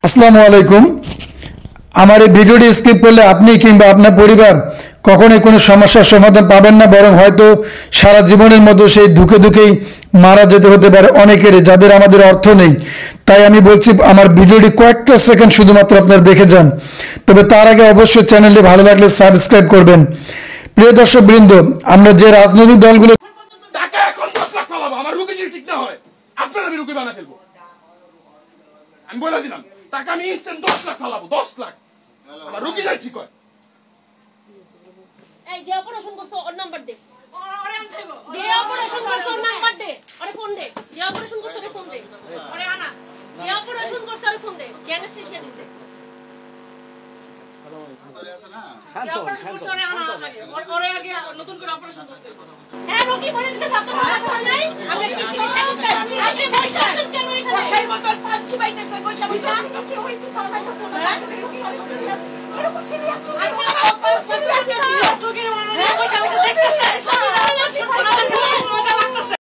আসসালামু আলাইকুম। আমার এই ভিডিওটি স্কিপ করলে আপনি কিংবা আপনার পরিবার কখনোই কোনো সমস্যার সমাধান পাবেন না, বরং হয়তো সারা জীবনের মতো সেই ধুকে ধুকেই মারা যেতে হতে পারে অনেকেরই, যাদের আমাদের অর্থ নেই। তাই আমি বলছি আমার ভিডিওটি কয়েকটা সেকেন্ড শুধুমাত্র আপনারা দেখে যান। তবে তার আগে অবশ্যই চ্যানেলটি ভালো লাগলে সাবস্ক্রাইব করবেন। প্রিয় দর্শক বৃন্দ, আমরা যে রাজনৈতিক দলগুলো টাকা এখন 10 লাখ ফেলাবো, আমার রুগী যদি ঠিক না হয় আপনার আমি রুগী বানা ফেলবো। আমি বলে দিলাম টাকা আমি ইনস্ট্যান্ট 10 লাখ ফেলাবো, 10 লাখ আমার রুগী যদি ঠিক হয়। এই যে অপারেশন করছো ওর নাম্বার দে, যে অপারেশন করছো ওর নাম্বার দে, আরে ফোন দে, যে অপারেশন করছো ওরে ফোন দে, আরে আনা, যে অপারেশন করছো ওরে ফোন দে, অ্যানেস্থেসিয়া দিছে। হ্যাঁ রোগী বলে দিতে থাকো নাই, আমি কিছু আপনি পয়সা দেন কেন এখানে সেই মত পাঁচটি বাইতে কই পয়সা কি হইছে সবাই তো